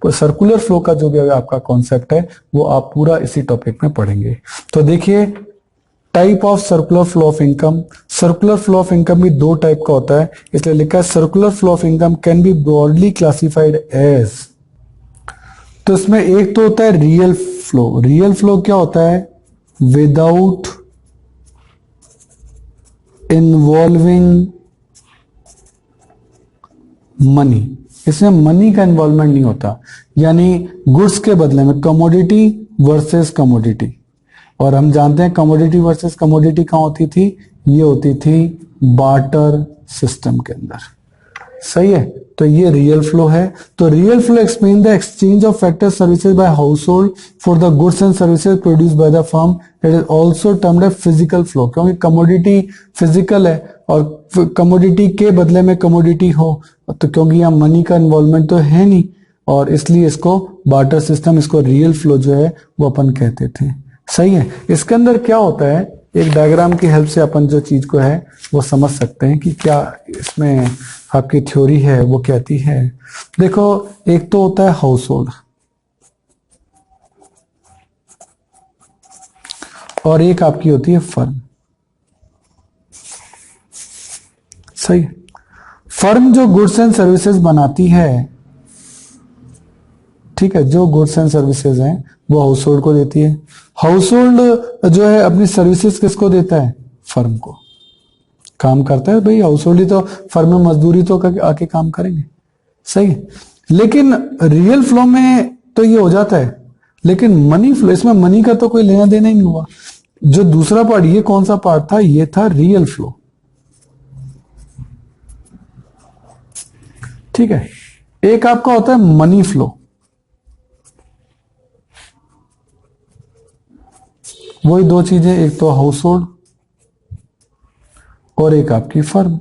Circular flow का जो भी आपका कॉन्सेप्ट है वो आप पूरा इसी टॉपिक में पढ़ेंगे। तो देखिए type of circular flow of income. Circular flow of income भी दो टाइप का होता है, इसलिए लिखा है circular flow of income can be broadly classified as. तो इसमें एक तो होता है रियल फ्लो। रियल फ्लो क्या होता है? Without involving money. इसमें मनी का इन्वॉल्वमेंट नहीं होता, यानी गुड्स के बदले में कमोडिटी वर्सेस कमोडिटी। और हम जानते हैं कमोडिटी वर्सेस कमोडिटी कहां होती थी? ये होती थी बार्टर सिस्टम के अंदर। सही है, तो ये रियल फ्लो है। तो real flow explain the exchange of factor services by household for the goods and services produce by the firm. It is also termed as physical flow, क्योंकि commodity physical है और commodity के बदले में commodity हो, तो क्योंकि यहाँ मनी का इन्वॉल्वमेंट तो है नहीं, और इसलिए इसको बार्टर सिस्टम, इसको रियल फ्लो जो है वो अपन कहते थे। सही है। इसके अंदर क्या होता है, एक डायग्राम की हेल्प से अपन जो चीज को है वो समझ सकते हैं कि क्या इसमें आपकी थ्योरी है वो कहती है। देखो, एक तो होता है हाउस होल्ड और एक आपकी होती है फर्म। सही है। फर्म जो गुड्स एंड सर्विसेज बनाती है, ठीक है, जो गुड्स एंड सर्विसेज हैं वो हाउस होल्ड को देती है। हाउस होल्ड जो है अपनी सर्विसेज किसको देता है? फर्म को। काम करता है भाई हाउस होल्ड ही, तो फर्म में मजदूरी तो आके काम करेंगे। सही है। लेकिन रियल फ्लो में तो ये हो जाता है, लेकिन मनी फ्लो, इसमें मनी का तो कोई लेना देना ही नहीं हुआ। जो दूसरा पार्ट, ये कौन सा पार्ट था? ये था रियल फ्लो। ठीक है। एक आपका होता है मनी फ्लो, वही दो चीजें, एक तो हाउस होल्ड और एक आपकी फर्म।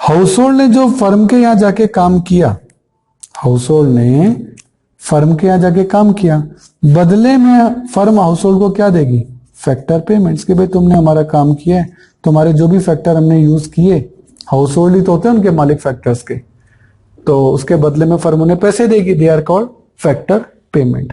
हाउस होल्ड ने जो फर्म के यहां जाके काम किया, हाउस होल्ड ने फर्म के यहां जाके काम किया, बदले में फर्म हाउस होल्ड को क्या देगी? फैक्टर पेमेंट्स, कि भाई तुमने हमारा काम किया है, तुम्हारे जो भी फैक्टर हमने यूज किए, हाउस होल्ड ही तो होते हैं उनके मालिक फैक्टर्स के, तो उसके बदले में फर्म उन्हें पैसे देगी। They are called factor payment.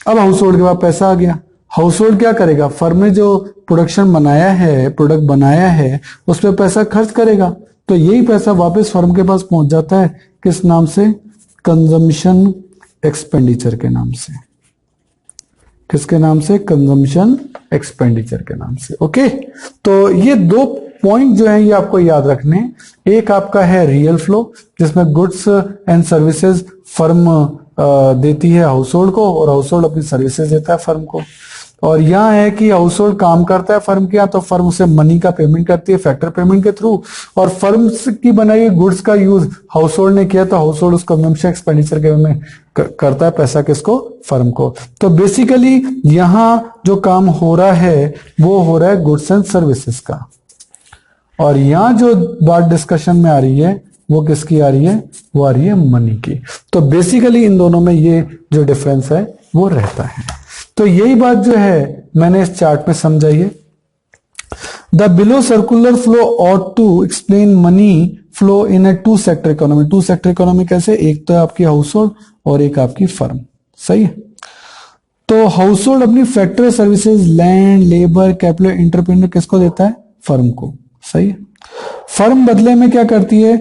अब हाउस होल्ड के बाद पैसा आ गया, हाउस होल्ड क्या करेगा? फर्म ने जो प्रोडक्शन बनाया है, प्रोडक्ट बनाया है, उस पर पैसा खर्च करेगा, तो यही पैसा वापस फर्म के पास पहुंच जाता है। किस नाम से? कंजम्पशन एक्सपेंडिचर के नाम से। किसके नाम से? कंजम्पशन एक्सपेंडिचर के नाम से। ओके, तो ये दो पॉइंट जो है ये आपको याद रखने। एक आपका है रियल फ्लो, जिसमें गुड्स एंड सर्विसेज फर्म देती है हाउस होल्ड को, और हाउस होल्ड अपनी सर्विसेज देता है फर्म को। और यहाँ है कि हाउस होल्ड काम करता है फर्म के यहाँ, तो फर्म उसे मनी का पेमेंट करती है फैक्टर पेमेंट के थ्रू, और फर्म की बनाई हुई गुड्स का यूज हाउस होल्ड ने किया, तो हाउस होल्ड उसको कंजम्पशन एक्सपेंडिचर के में करता है, पैसा किसको? फर्म को। तो बेसिकली यहाँ जो काम हो रहा है वो हो रहा है गुड्स एंड सर्विसेज का, और यहां जो बात डिस्कशन में आ रही है वो किसकी आ रही है? वो आ रही है मनी की। तो बेसिकली इन दोनों में ये जो डिफरेंस है वो रहता है। तो यही बात जो है मैंने इस चार्ट में समझाई है। The below circular flow ought to explain money flow in a two sector economy. Two sector economy कैसे? एक तो आपकी हाउस होल्ड और एक आपकी फर्म। सही है। तो हाउस होल्ड अपनी factor services, land, labour, capital, entrepreneur किसको देता है? फर्म को। सही है। फर्म बदले में क्या करती है?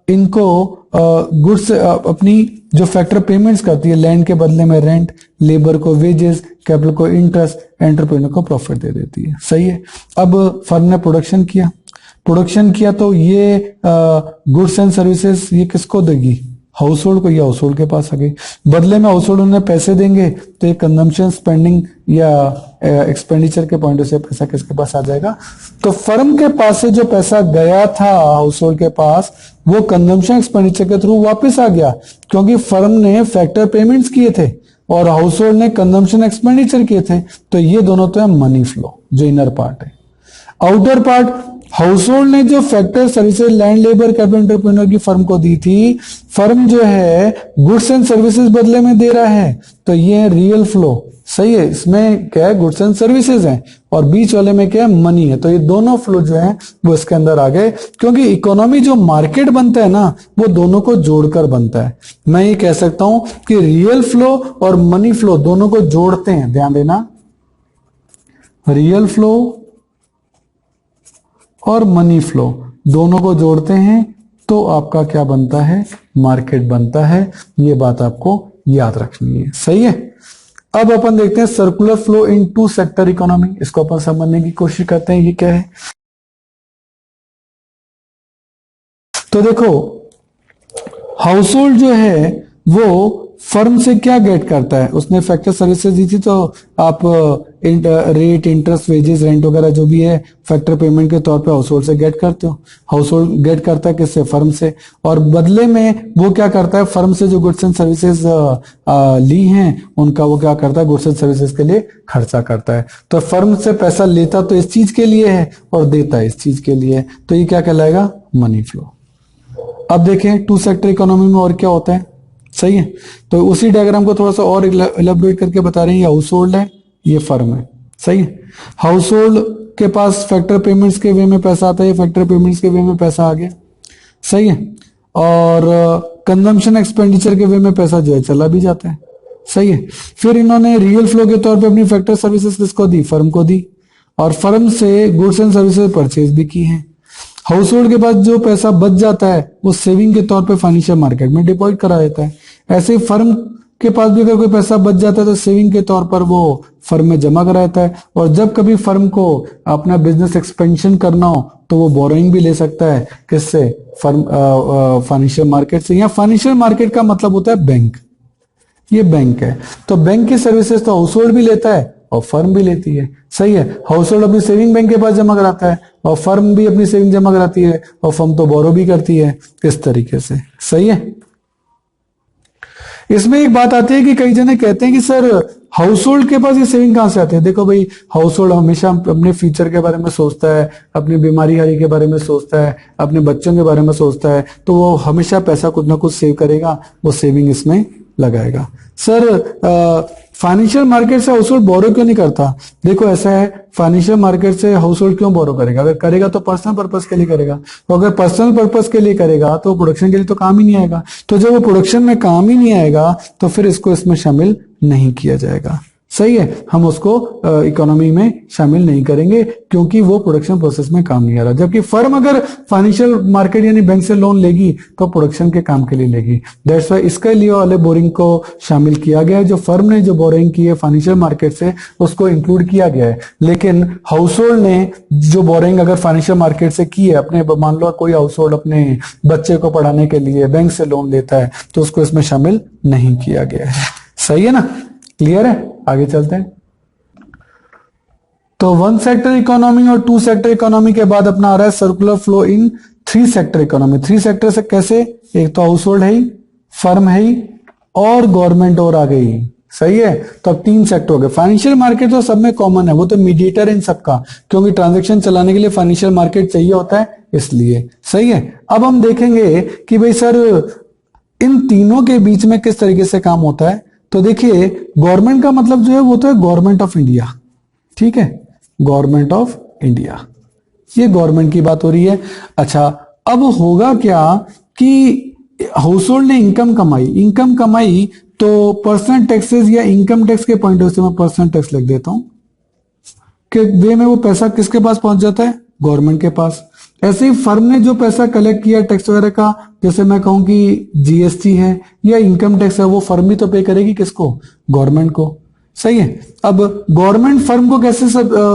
इनको गुड्स अपनी जो फैक्टर पेमेंट्स करती है, लैंड के बदले में रेंट, लेबर को वेजेस, कैपिटल को इंटरेस्ट, एंटरप्रेन्योर को प्रॉफिट दे देती है। सही है। अब फर्म ने प्रोडक्शन किया तो ये गुड्स एंड सर्विसेज ये किसको देगी? हाउस होल्ड को, या हाउस होल्ड के पास आ गई। बदले में हाउस होल्ड उन्हें पैसे देंगे, तो ये कंजम्पशन स्पेंडिंग या एक्सपेंडिचर के पॉइंट से पैसा किसके पास आ जाएगा? तो फर्म के पास से जो पैसा गया था हाउस होल्ड के पास, वो कंजम्पशन एक्सपेंडिचर के थ्रू वापस आ गया, क्योंकि फर्म ने फैक्टर पेमेंट्स किए थे और हाउस होल्ड ने कंजम्पशन एक्सपेंडिचर किए थे। तो ये दोनों तो है मनी फ्लो, जो इनर पार्ट है। आउटर पार्ट, हाउस होल्ड ने जो factor services, land, labour, capital, entrepreneur की फर्म को दी थी, फर्म जो है गुड्स एंड सर्विसेज बदले में दे रहा है, तो ये है रियल फ्लो। सही है। इसमें क्या है, गुड्स एंड सर्विसेज है, और बीच वाले में क्या है, मनी है। तो ये दोनों फ्लो जो है वो इसके अंदर आ गए, क्योंकि इकोनॉमी जो मार्केट बनता है ना, वो दोनों को जोड़कर बनता है। मैं ये कह सकता हूं कि रियल फ्लो और मनी फ्लो दोनों को जोड़ते हैं, ध्यान देना, रियल फ्लो और मनी फ्लो दोनों को जोड़ते हैं तो आपका क्या बनता है, मार्केट बनता है। ये बात आपको याद रखनी है, सही है। अब अपन देखते हैं circular flow in two sector economy, इसको अपन समझने की कोशिश करते हैं, ये क्या है। तो देखो, हाउस होल्ड जो है वो फर्म से क्या गेट करता है, उसने फैक्टर सर्विसेज दी थी, तो आप रेट, इंटरेस्ट, वेजेस, रेंट वगैरह जो भी है फैक्टर पेमेंट के तौर पे हाउस होल्ड से गेट करते हो। हाउस होल्ड गेट करता है किससे, फर्म से, और बदले में वो क्या करता है, फर्म से जो गुड्स एंड सर्विसेज ली हैं उनका वो क्या करता है, गुड्स एंड सर्विसेज के लिए खर्चा करता है। तो फर्म से पैसा लेता तो इस चीज के लिए है और देता इस चीज के लिए, तो ये क्या कहलाएगा, मनी फ्लो। अब देखें टू सेक्टर इकोनॉमी में और क्या होता है, सही है। तो उसी डायग्राम को थोड़ा सा और इलेबोरेट करके बता रहे हैं, ये हाउस होल्ड है, ये फर्म है, सही है। हाउस होल्ड के पास फैक्टर पेमेंट्स के वे में पैसा आता है, फैक्टर पेमेंट्स के वे में पैसा आ गया, सही है। और कंजम्पशन एक्सपेंडिचर के वे में पैसा जो है चला भी जाता है, सही है। फिर इन्होंने रियल फ्लो के तौर पे अपनी फैक्टर सर्विसेज किसको दी, फर्म को दी, और फर्म से गुड्स एंड सर्विसेज परचेज भी की हैं। हाउस होल्ड के पास जो पैसा बच जाता है वो सेविंग के तौर पे फाइनेंशियल मार्केट में डिपॉजिट करा देता है। ऐसे ही फर्म के पास भी अगर कोई पैसा बच जाता है तो सेविंग के तौर पर वो फर्म में जमा करा देता है, और जब कभी फर्म को अपना बिजनेस एक्सपेंशन करना हो तो वो बोरोइंग भी ले सकता है, किससे, फर्म फाइनेंशियल मार्केट से। या फाइनेंशियल मार्केट का मतलब होता है बैंक, ये बैंक है। तो बैंक की सर्विसेज तो हाउस होल्ड भी लेता है और फर्म भी लेती है, सही है। हाउस होल्ड अपनी सेविंग बैंक के पास जमा कराता है और फर्म भी अपनी सेविंग जमा कराती है, और फर्म तो बोरो भी करती है, इस तरीके से, सही है। इसमें एक बात आती है कि कई जने कहते हैं कि सर हाउस होल्ड के पास ये सेविंग कहां से आते हैं। देखो भाई, हाउस होल्ड हमेशा अपने फ्यूचर के बारे में सोचता है, अपनी बीमारी हारी के बारे में सोचता है, अपने बच्चों के बारे में सोचता है, तो वो हमेशा पैसा कुछ ना कुछ सेव करेगा, वो सेविंग इसमें लगाएगा। सर फाइनेंशियल मार्केट से हाउस होल्ड बोरो क्यों नहीं करता। देखो ऐसा है, फाइनेंशियल मार्केट से हाउस होल्ड क्यों बोरो करेगा, अगर करेगा तो पर्सनल पर्पस के लिए करेगा, तो अगर पर्सनल पर्पस के लिए करेगा तो प्रोडक्शन के लिए तो काम ही नहीं आएगा। तो जब वो प्रोडक्शन में काम ही नहीं आएगा तो फिर इसको इसमें शामिल नहीं किया जाएगा, सही है। हम उसको इकोनॉमी में शामिल नहीं करेंगे क्योंकि वो प्रोडक्शन प्रोसेस में काम नहीं आ रहा। जबकि फर्म अगर फाइनेंशियल मार्केट यानी बैंक से लोन लेगी तो प्रोडक्शन के काम के लिए लेगी, दैट्स वाई इसके लिए वाले बोरिंग को शामिल किया गया है। जो फर्म ने जो बोरिंग की है फाइनेंशियल मार्केट से उसको इंक्लूड किया गया है, लेकिन हाउस होल्ड ने जो बोरिंग अगर फाइनेंशियल मार्केट से की है, अपने मान लो कोई हाउस होल्ड अपने बच्चे को पढ़ाने के लिए बैंक से लोन लेता है तो उसको इसमें शामिल नहीं किया गया है, सही है ना, क्लियर है। आगे चलते हैं। तो वन सेक्टर इकोनॉमी और टू सेक्टर इकोनॉमी के बाद अपना आ रहा है circular flow in three sector economy. Three sector से कैसे, एक तो हाउस होल्ड है ही, फर्म है ही, और गवर्नमेंट और आ गई, सही है। तो अब तीन सेक्टर हो गए। फाइनेंशियल मार्केट तो सब में कॉमन है, वो तो मीडिएटर इन सबका, क्योंकि ट्रांजैक्शन चलाने के लिए फाइनेंशियल मार्केट चाहिए होता है, इसलिए, सही है। अब हम देखेंगे कि भाई सर इन तीनों के बीच में किस तरीके से काम होता है। तो देखिए, गवर्नमेंट का मतलब जो है वो तो है गवर्नमेंट ऑफ इंडिया, ठीक है, गवर्नमेंट ऑफ इंडिया, ये गवर्नमेंट की बात हो रही है। अच्छा, अब होगा क्या कि हाउस होल्ड ने इनकम कमाई तो पर्सनल टैक्सेस या इनकम टैक्स के पॉइंट ऑफ व्यू से मैं पर्सनल टैक्स लिख देता हूं कि वे में वो पैसा किसके पास पहुंच जाता है, गवर्नमेंट के पास। ऐसे ही फर्म ने जो पैसा कलेक्ट किया टैक्स वगैरह का, जैसे मैं कहूं कि जीएसटी है या इनकम टैक्स है, वो फर्म भी तो पे करेगी किसको, गवर्नमेंट को, सही है। अब गवर्नमेंट फर्म को कैसे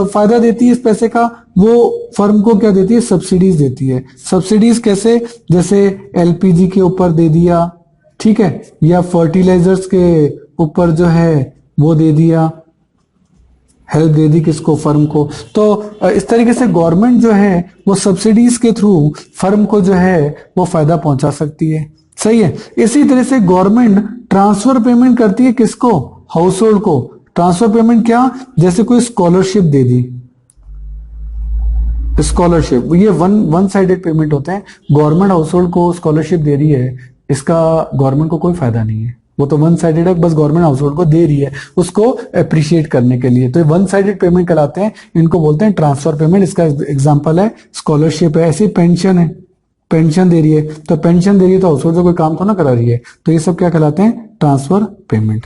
फायदा देती है इस पैसे का, वो फर्म को क्या देती है, सब्सिडीज देती है। सब्सिडीज कैसे, जैसे एलपीजी के ऊपर दे दिया, ठीक है, या फर्टिलाइजर्स के ऊपर जो है वो दे दिया, हेल्प दे दी किसको, फर्म को। तो इस तरीके से गवर्नमेंट जो है वो सब्सिडीज के थ्रू फर्म को जो है वो फायदा पहुंचा सकती है, सही है। इसी तरह से गवर्नमेंट ट्रांसफर पेमेंट करती है किसको, हाउस होल्ड को। ट्रांसफर पेमेंट क्या, जैसे कोई स्कॉलरशिप दे दी, स्कॉलरशिप, ये वन साइडेड पेमेंट होते हैं। गवर्नमेंट हाउस होल्ड को स्कॉलरशिप दे रही है, इसका गवर्नमेंट को कोई फायदा नहीं है, वो तो वन साइडेड है, बस गवर्नमेंट हाउस होल्ड को दे रही है उसको अप्रिशिएट करने के लिए, तो वन साइडेड पेमेंट कहलाते हैं, इनको बोलते हैं ट्रांसफर पेमेंट। इसका एग्जांपल है स्कॉलरशिप है, ऐसी पेंशन है, पेंशन दे रही है, तो पेंशन दे रही है तो हाउस होल्ड से कोई काम तो ना करा रही है, तो ये सब क्या कहलाते हैं, ट्रांसफर पेमेंट।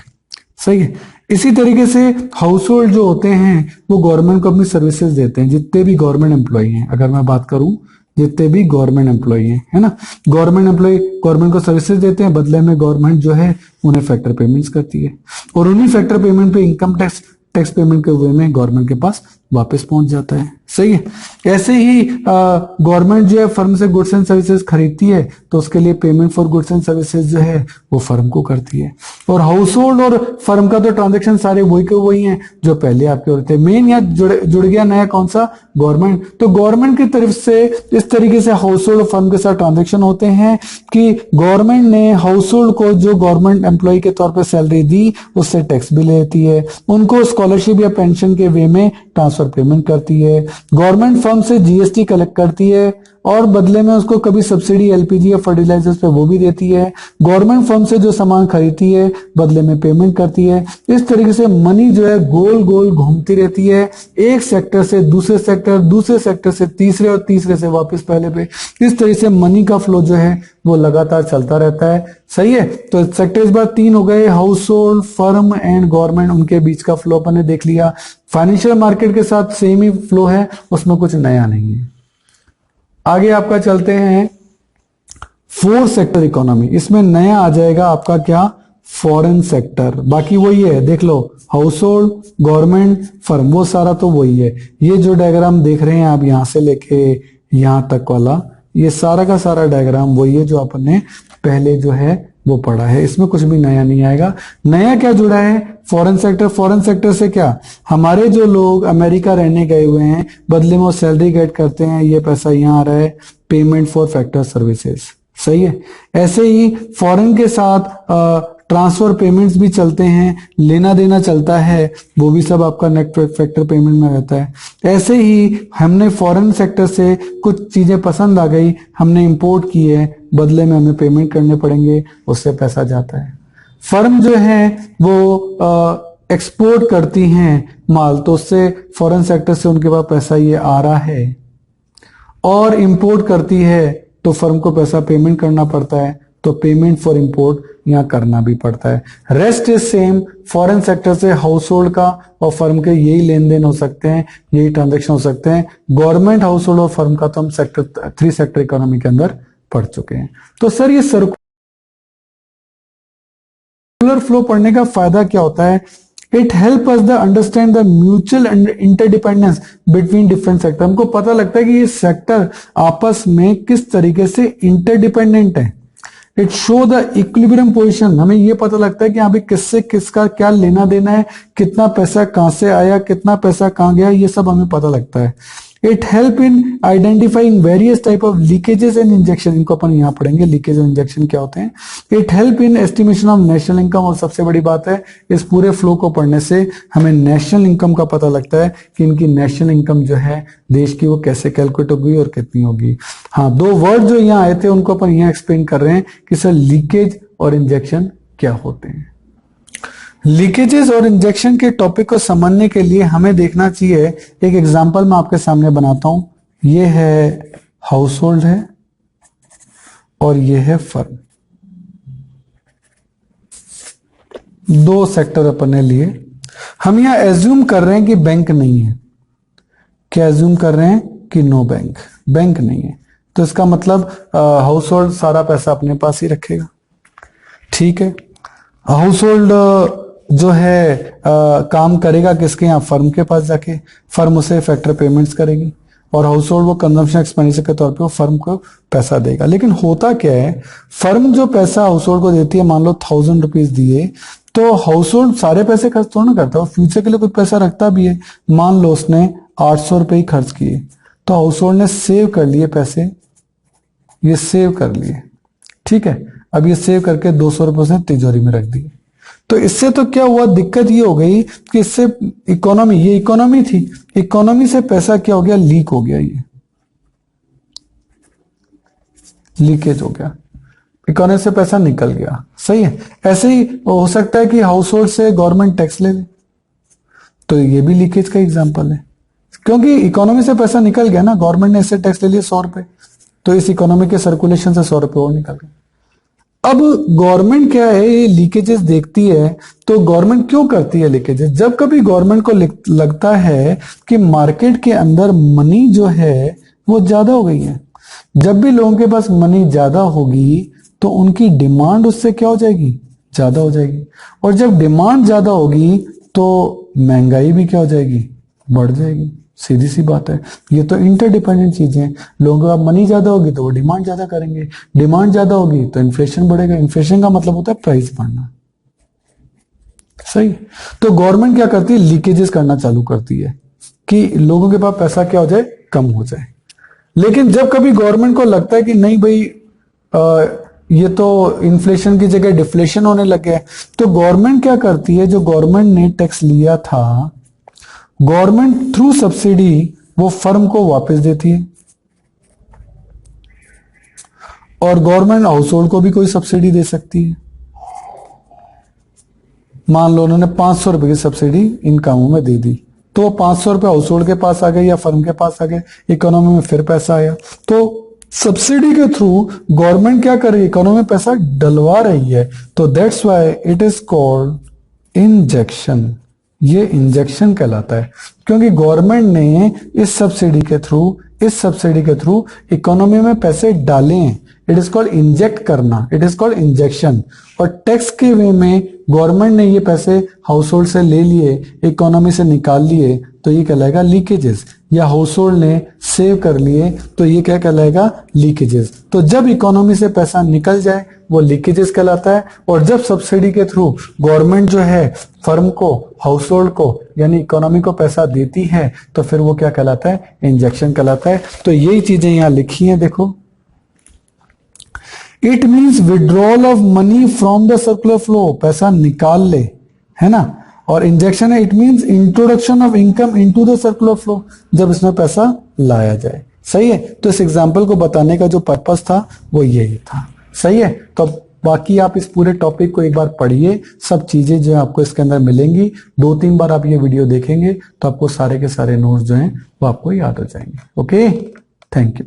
सही है। इसी तरीके से हाउस होल्ड जो होते हैं वो गवर्नमेंट को अपनी सर्विसेज देते हैं, जितने भी गवर्नमेंट एम्प्लॉय हैं, अगर मैं बात करूं जितने भी गवर्नमेंट एम्प्लॉय हैं, है ना, गवर्नमेंट एम्प्लॉय गवर्नमेंट को सर्विसेज देते हैं, बदले में गवर्नमेंट जो है उन्हें फैक्टर पेमेंट्स करती है, और उन्हीं फैक्टर पेमेंट पे इनकम टैक्स पेमेंट के हुए में गवर्नमेंट के पास वापस पहुंच जाता है। सही है। ऐसे ही गवर्नमेंट जो है फर्म से गुड्स एंड सर्विसेज खरीदती है, तो उसके लिए payment for goods and services जो है वो फर्म को करती है। और हाउस होल्ड और फर्म का तो ट्रांजेक्शन सारे वही के वही हैं जो पहले आपके होते थे। मेन यहाँ जुड़ गया नया कौन सा, गवर्नमेंट। तो गवर्नमेंट की तरफ से इस तरीके से हाउस होल्ड और फर्म के साथ ट्रांजेक्शन होते हैं कि गवर्नमेंट ने हाउस होल्ड को जो गवर्नमेंट एम्प्लॉय के तौर पर सैलरी दी उससे टैक्स भी लेती है, उनको स्कॉलरशिप या पेंशन के वे में ट्रांसफर पेमेंट करती है, गवर्नमेंट फर्म से जीएसटी कलेक्ट करती है और बदले में उसको कभी सब्सिडी एलपीजी या फर्टिलाइजर्स पे वो भी देती है, गवर्नमेंट फर्म से जो सामान खरीदती है बदले में पेमेंट करती है। इस तरीके से मनी जो है गोल गोल घूमती रहती है, एक सेक्टर से दूसरे सेक्टर, दूसरे सेक्टर से तीसरे और तीसरे से वापस पहले पे। इस तरीके से मनी का फ्लो जो है वो लगातार चलता रहता है। सही है। तो सेक्टर इस बार 3 हो गए, house hold, firm and government, उनके बीच का फ्लो अपन ने देख लिया। फाइनेंशियल मार्केट के साथ सेम ही फ्लो है, उसमें कुछ नया नहीं है। आगे आपका चलते हैं 4 सेक्टर इकोनॉमी। इसमें नया आ जाएगा आपका क्या, फॉरेन सेक्टर। बाकी वही है, देख लो, हाउस होल्ड, गवर्नमेंट, फर्म, वो सारा तो वही है। ये जो डायग्राम देख रहे हैं आप यहां से लेके यहां तक वाला, ये सारा का सारा डायग्राम वही है जो अपन ने पहले जो है वो पढ़ा है। इसमें कुछ भी नया नहीं आएगा। नया क्या जुड़ा है, फॉरेन सेक्टर। फॉरेन सेक्टर से क्या, हमारे जो लोग अमेरिका रहने गए हुए हैं बदले में वो सैलरी गेट करते हैं, ये पैसा यहाँ आ रहा है, पेमेंट फॉर फैक्टर सर्विसेज। सही है। ऐसे ही फॉरेन के साथ ट्रांसफर पेमेंट्स भी चलते हैं, लेना देना चलता है, वो भी सब आपका नेट फैक्टर पेमेंट में रहता है। ऐसे ही हमने फॉरेन सेक्टर से कुछ चीजें पसंद आ गई, हमने इंपोर्ट की है, बदले में हमें पेमेंट करने पड़ेंगे, उससे पैसा जाता है। फर्म जो है वो एक्सपोर्ट करती हैं माल, तो उससे फॉरेन सेक्टर से उनके पास पैसा ये आ रहा है, और इंपोर्ट करती है तो फर्म को पैसा पेमेंट करना पड़ता है, तो पेमेंट फॉर इंपोर्ट यहां करना भी पड़ता है। Rest is same. Foreign sector से हाउस होल्ड का और फर्म के यही लेन देन हो सकते हैं, यही ट्रांजेक्शन हो सकते हैं। गवर्नमेंट, हाउस होल्ड और फर्म का तो हम सेक्टर 3 सेक्टर इकोनॉमी के अंदर पढ़ चुके हैं। तो सर ये सर्कुलर फ्लो पढ़ने का फायदा क्या होता है, it help us the understand the mutual interdependence between different sector. हमको पता लगता है कि ये सेक्टर आपस में किस तरीके से इंटरडिपेंडेंट है। It show the equilibrium position, हमें ये पता लगता है कि यहाँ पे किससे किसका क्या लेना देना है, कितना पैसा कहां से आया, कितना पैसा कहां गया, ये सब हमें पता लगता है। It help in identifying various type of leakages and injection, इनको अपन यहाँ पढ़ेंगे, लीकेज और इंजेक्शन क्या होते हैं। It help in estimation of national income, और सबसे बड़ी बात है इस पूरे फ्लो को पढ़ने से हमें नेशनल इनकम का पता लगता है कि इनकी नेशनल इनकम जो है देश की वो कैसे कैलकुलेट होगी और कितनी होगी। हाँ, 2 वर्ड जो यहाँ आए थे उनको अपन यहाँ एक्सप्लेन कर रहे हैं कि सर लीकेज और इंजेक्शन क्या होते हैं। लीकेजेस और इंजेक्शन के टॉपिक को समझने के लिए हमें देखना चाहिए, एक एग्जांपल मैं आपके सामने बनाता हूं। ये है हाउस होल्ड है और ये है फर्म, 2 सेक्टर अपन ने लिए। हम यहां एज्यूम कर रहे हैं कि बैंक नहीं है। क्या एज्यूम कर रहे हैं कि नो बैंक, बैंक नहीं है। तो इसका मतलब हाउस होल्ड सारा पैसा अपने पास ही रखेगा। ठीक है। हाउस होल्ड जो है काम करेगा किसके यहाँ, फर्म के पास जाके, फर्म उसे फैक्टर पेमेंट्स करेगी और हाउस होल्ड वो कंजम्पशन एक्सपेंडिचर के तौर पे वो फर्म को पैसा देगा। लेकिन होता क्या है, फर्म जो पैसा हाउस होल्ड को देती है, मान लो 1000 रुपीज दिए, तो हाउस होल्ड सारे पैसे खर्च तो ना करता, वो फ्यूचर के लिए कुछ पैसा रखता भी है। मान लो उसने 800 रुपए ही खर्च किए, तो हाउस होल्ड ने सेव कर लिए पैसे, ये सेव कर लिए। ठीक है। अब ये सेव करके 200 रुपए उसने तिजोरी में रख दिए। तो इससे तो क्या हुआ, दिक्कत ये हो गई कि इससे इकोनॉमी, ये इकोनॉमी थी, इकोनॉमी से पैसा क्या हो गया, लीक हो गया, ये लीकेज हो गया। इकोनॉमी से पैसा निकल गया, सही है। ऐसे ही हो सकता है कि हाउस होल्ड से गवर्नमेंट टैक्स ले ले, तो ये भी लीकेज का एग्जांपल है, क्योंकि इकोनॉमी से पैसा निकल गया ना, गवर्नमेंट ने इससे टैक्स ले लिया 100 रुपए, तो इस इकोनॉमी के सर्कुलेशन से 100 रुपए और निकल गए। अब गवर्नमेंट क्या है, ये लीकेजेस देखती है, तो गवर्नमेंट क्यों करती है लीकेजेस? जब कभी गवर्नमेंट को लगता है कि मार्केट के अंदर मनी जो है वो ज्यादा हो गई है, जब भी लोगों के पास मनी ज्यादा होगी तो उनकी डिमांड उससे क्या हो जाएगी, ज्यादा हो जाएगी, और जब डिमांड ज्यादा होगी तो महंगाई भी क्या हो जाएगी, बढ़ जाएगी। सीधी सी बात है, ये तो इंटरडिपेंडेंट चीजें हैं। लोगों के पास मनी ज्यादा होगी तो वो डिमांड ज्यादा करेंगे, डिमांड ज्यादा होगी तो इन्फ्लेशन बढ़ेगा, इन्फ्लेशन का मतलब होता है प्राइस बढ़ना, सही। तो गवर्नमेंट क्या करती है, लीकेजेस करना चालू करती है कि लोगों के पास पैसा क्या हो जाए, कम हो जाए। लेकिन जब कभी गवर्नमेंट को लगता है कि नहीं भाई ये तो इन्फ्लेशन की जगह डिफ्लेशन होने लग गया है, तो गवर्नमेंट क्या करती है, जो गवर्नमेंट ने टैक्स लिया था, गवर्नमेंट थ्रू सब्सिडी वो फर्म को वापस देती है, और गवर्नमेंट हाउस होल्ड को भी कोई सब्सिडी दे सकती है। मान लो उन्होंने 500 रुपए की सब्सिडी इन कामों में दे दी, तो 500 रुपए हाउस होल्ड के पास आ गए या फर्म के पास आ गए, इकोनॉमी में फिर पैसा आया। तो सब्सिडी के थ्रू गवर्नमेंट क्या कर रही है, इकोनॉमी में पैसा डलवा रही है, तो that's why it is called injection. ये इंजेक्शन कहलाता है, क्योंकि गवर्नमेंट ने इस सब्सिडी के थ्रू इकोनॉमी में पैसे डाले हैं। इट इज कॉल्ड इंजेक्ट करना, इट इज कॉल्ड इंजेक्शन। और टैक्स के वे में गवर्नमेंट ने ये पैसे हाउस होल्ड से ले लिए, इकोनॉमी से निकाल लिए, तो ये कहलाएगा लीकेजेस। या हाउस होल्ड ने सेव कर लिए तो ये क्या कहलाएगा, लीकेजेस। तो जब इकोनॉमी से पैसा निकल जाए वो लीकेजेस कहलाता है, और जब सब्सिडी के थ्रू गवर्नमेंट जो है फर्म को, हाउस होल्ड को यानी इकोनॉमी को पैसा देती है, तो फिर वो क्या कहलाता है, इंजेक्शन कहलाता है। तो यही चीजें यहां लिखी हैं, देखो। It means withdrawal of money from the circular flow, पैसा निकाल ले, है ना। और इंजेक्शन है, it means introduction of income into the circular flow, जब इसमें पैसा लाया जाए, सही है। तो इस एग्जाम्पल को बताने का जो पर्पस था वो यही था, सही है। तो बाकी आप इस पूरे टॉपिक को एक बार पढ़िए, सब चीजें जो है आपको इसके अंदर मिलेंगी। 2-3 बार आप ये वीडियो देखेंगे तो आपको सारे के सारे नोट्स जो हैं वो आपको याद हो जाएंगे। Okay, thank you.